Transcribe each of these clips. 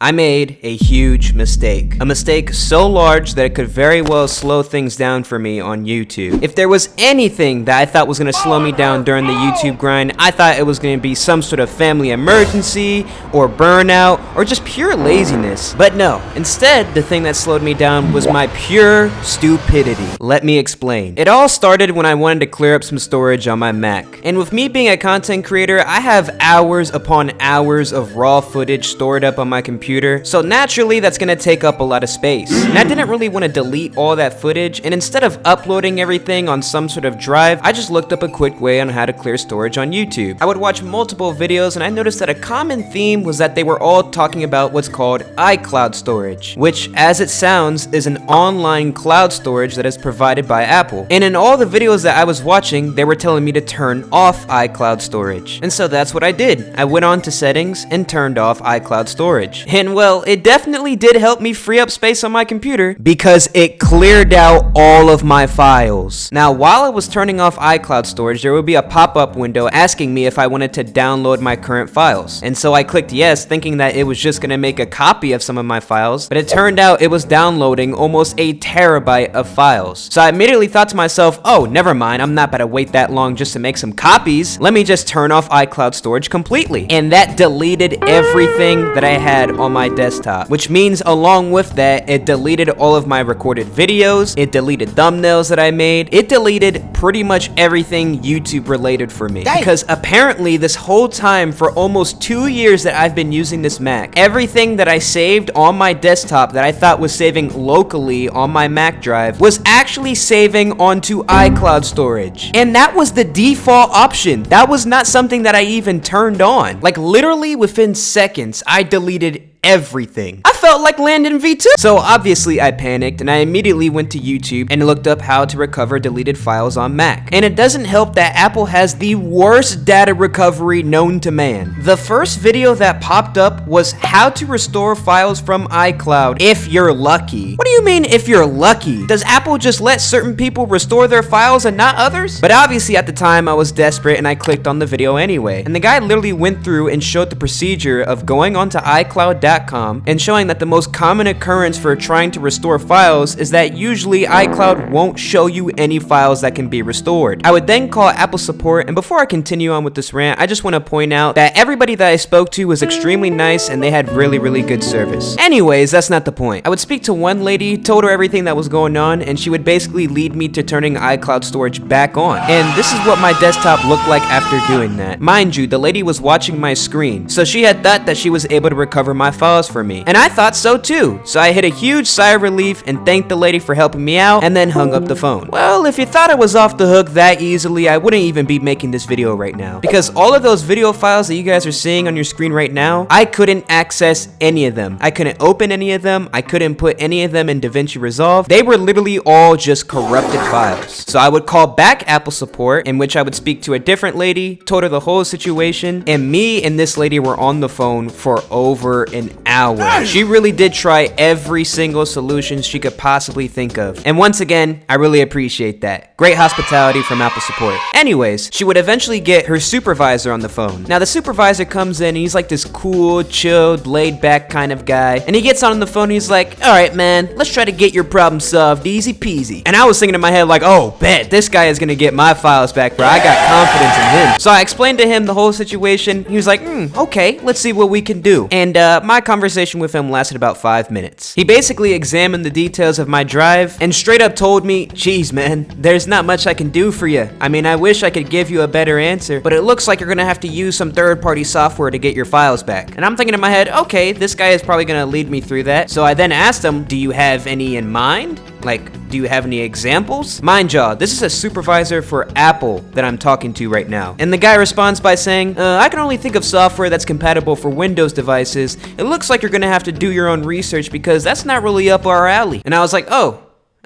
I made a huge mistake. A mistake so large that it could very well slow things down for me on YouTube. If there was anything that I thought was going to slow me down during the YouTube grind, I thought it was going to be some sort of family emergency, or burnout, or just pure laziness. But no, instead, the thing that slowed me down was my pure stupidity. Let me explain. It all started when I wanted to clear up some storage on my Mac. And with me being a content creator, I have hours upon hours of raw footage stored up on my computer. So naturally that's gonna take up a lot of space. And I didn't really want to delete all that footage, and instead of uploading everything on some sort of drive, I just looked up a quick way on how to clear storage on YouTube. I would watch multiple videos and I noticed that a common theme was that they were all talking about what's called iCloud storage, which, as it sounds, is an online cloud storage that is provided by Apple. And in all the videos that I was watching, they were telling me to turn off iCloud storage. And so that's what I did. I went on to settings and turned off iCloud storage. And well, it definitely did help me free up space on my computer because it cleared out all of my files. Now, while I was turning off iCloud storage, there would be a pop-up window asking me if I wanted to download my current files. And so I clicked yes, thinking that it was just gonna make a copy of some of my files, but it turned out it was downloading almost a terabyte of files. So I immediately thought to myself, oh, never mind, I'm not about to wait that long just to make some copies. Let me just turn off iCloud storage completely. And that deleted everything that I had on my desktop, which means along with that, it deleted all of my recorded videos, it deleted thumbnails that I made, it deleted pretty much everything YouTube related for me. Dang. Because apparently this whole time, for almost 2 years that I've been using this Mac, everything that I saved on my desktop that I thought was saving locally on my Mac drive was actually saving onto iCloud storage. And that was the default option. That was not something that I even turned on. Like literally within seconds, I deleted everything. I felt like Landon V2. So obviously I panicked and I immediately went to YouTube and looked up how to recover deleted files on Mac. And it doesn't help that Apple has the worst data recovery known to man. The first video that popped up was how to restore files from iCloud if you're lucky. What do you mean if you're lucky? Does Apple just let certain people restore their files and not others? But obviously at the time I was desperate and I clicked on the video anyway. And the guy literally went through and showed the procedure of going onto iCloud.com and showing that the most common occurrence for trying to restore files is that usually iCloud won't show you any files that can be restored. I would then call Apple support, and before I continue on with this rant, I just want to point out that everybody that I spoke to was extremely nice and they had really good service. Anyways, that's not the point. I would speak to one lady, told her everything that was going on, and she would basically lead me to turning iCloud storage back on. And this is what my desktop looked like after doing that. Mind you, the lady was watching my screen, so she had thought that she was able to recover my files for me. And I thought so too. So I hit a huge sigh of relief and thanked the lady for helping me out and then hung up the phone. Well, if you thought I was off the hook that easily, I wouldn't even be making this video right now. Because all of those video files that you guys are seeing on your screen right now, I couldn't access any of them. I couldn't open any of them. I couldn't put any of them in DaVinci Resolve. They were literally all just corrupted files. So I would call back Apple support, in which I would speak to a different lady, told her the whole situation, and me and this lady were on the phone for over an hour. She really did try every single solution she could possibly think of. And once again, I really appreciate that. Great hospitality from Apple support. Anyways, she would eventually get her supervisor on the phone. Now the supervisor comes in and he's like this cool, chilled, laid back kind of guy. And he gets on the phone and he's like, all right, man, let's try to get your problem solved easy peasy. And I was thinking in my head like, oh, bet this guy is gonna get my files back, bro. I got confidence in him. So I explained to him the whole situation. He was like, okay, let's see what we can do. And my conversation with him lasted about 5 minutes. He basically examined the details of my drive and straight up told me, geez man, there's not much I can do for you. I mean, I wish I could give you a better answer, but it looks like you're gonna have to use some third-party software to get your files back. And I'm thinking in my head, okay, this guy is probably gonna lead me through that. So I then asked him, do you have any in mind? Like, do you have any examples? Mind y'all, this is a supervisor for Apple that I'm talking to right now. And the guy responds by saying, I can only think of software that's compatible for Windows devices. It looks like you're gonna have to do your own research because that's not really up our alley. And I was like, oh,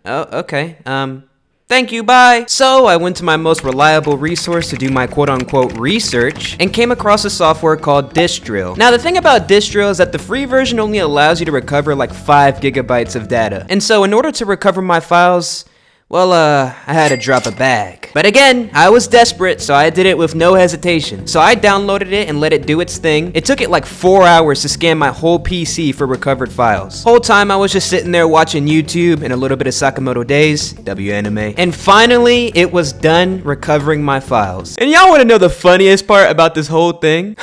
okay, thank you, bye. So I went to my most reliable resource to do my quote-unquote research and came across a software called Disk Drill. Now the thing about Disk Drill is that the free version only allows you to recover like 5 gigabytes of data. And so in order to recover my files, Well, I had to drop a bag. But again, I was desperate, so I did it with no hesitation. So I downloaded it and let it do its thing. It took it like 4 hours to scan my whole PC for recovered files. Whole time I was just sitting there watching YouTube and a little bit of Sakamoto Days, W anime. And finally, it was done recovering my files. And y'all wanna know the funniest part about this whole thing?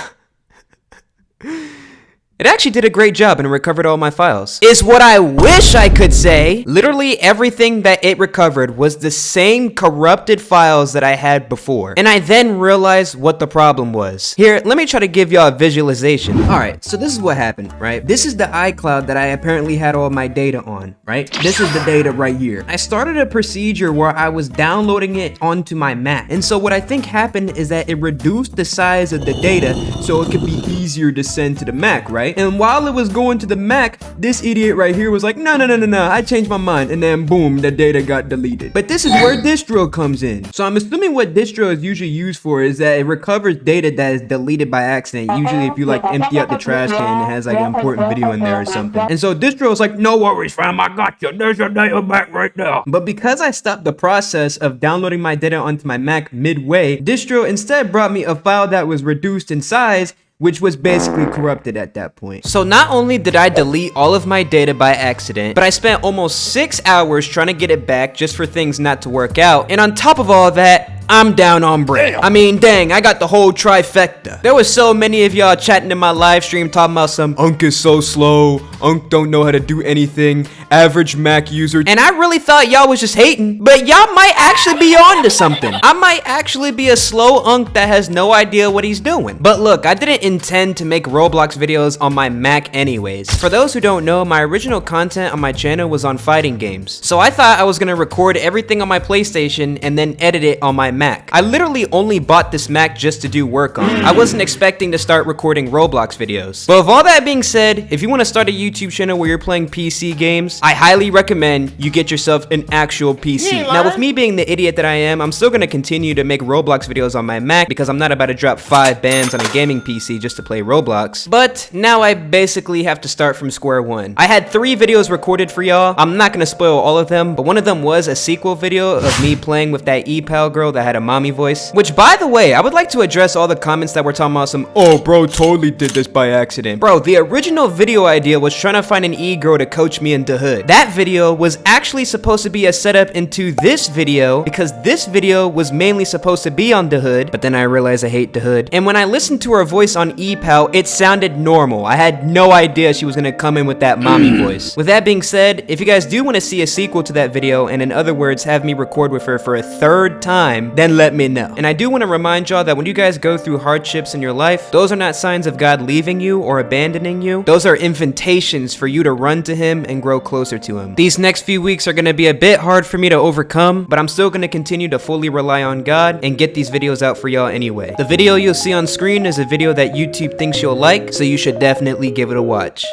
It actually did a great job and recovered all my files. Is what I wish I could say. Literally everything that it recovered was the same corrupted files that I had before. And I then realized what the problem was. Here, let me try to give y'all a visualization. Alright, so this is what happened, right? This is the iCloud that I apparently had all my data on, right? This is the data right here. I started a procedure where I was downloading it onto my Mac. And so what I think happened is that it reduced the size of the data so it could be easier to send to the Mac, right? And while it was going to the Mac, this idiot right here was like, no, I changed my mind. And then boom, the data got deleted. But this is where distro comes in. So I'm assuming what distro is usually used for is that it recovers data that is deleted by accident. Usually if you like empty out the trash can, it has like an important video in there or something. And so distro is like, no worries fam, I got you. There's your data back right now. But because I stopped the process of downloading my data onto my Mac midway, distro instead brought me a file that was reduced in size, which was basically corrupted at that point. So not only did I delete all of my data by accident, but I spent almost 6 hours trying to get it back just for things not to work out. And on top of all that, I'm down on bread. I mean, dang, I got the whole trifecta. There was so many of y'all chatting in my live stream talking about some Unk is so slow, Unk don't know how to do anything, average Mac user. And I really thought y'all was just hating, but y'all might actually be on to something. I might actually be a slow Unk that has no idea what he's doing. But look, I didn't intend to make Roblox videos on my Mac anyways. For those who don't know, my original content on my channel was on fighting games. So I thought I was gonna record everything on my PlayStation and then edit it on my Mac. I literally only bought this Mac just to do work on. I wasn't expecting to start recording Roblox videos. But with all that being said, if you want to start a YouTube channel where you're playing PC games, I highly recommend you get yourself an actual PC. Now with me being the idiot that I am, I'm still going to continue to make Roblox videos on my Mac because I'm not about to drop 5 bands on a gaming PC just to play Roblox. But now I basically have to start from square one. I had 3 videos recorded for y'all. I'm not going to spoil all of them, but one of them was a sequel video of me playing with that E-Pal girl that had a mommy voice. Which, by the way, I would like to address all the comments that were talking about some, oh bro totally did this by accident. Bro, the original video idea was trying to find an E-girl to coach me into Hood. That video was actually supposed to be a setup into this video because this video was mainly supposed to be on the Hood, but then I realized I hate the Hood. And when I listened to her voice on E-Pal, it sounded normal. I had no idea she was gonna come in with that mommy voice. With that being said, if you guys do want to see a sequel to that video, and in other words, have me record with her for a 3rd time, then let me know. And I do want to remind y'all that when you guys go through hardships in your life, those are not signs of God leaving you or abandoning you. Those are invitations for you to run to him and grow closer to him. These next few weeks are going to be a bit hard for me to overcome, but I'm still going to continue to fully rely on God and get these videos out for y'all anyway. The video you'll see on screen is a video that YouTube thinks you'll like, so you should definitely give it a watch.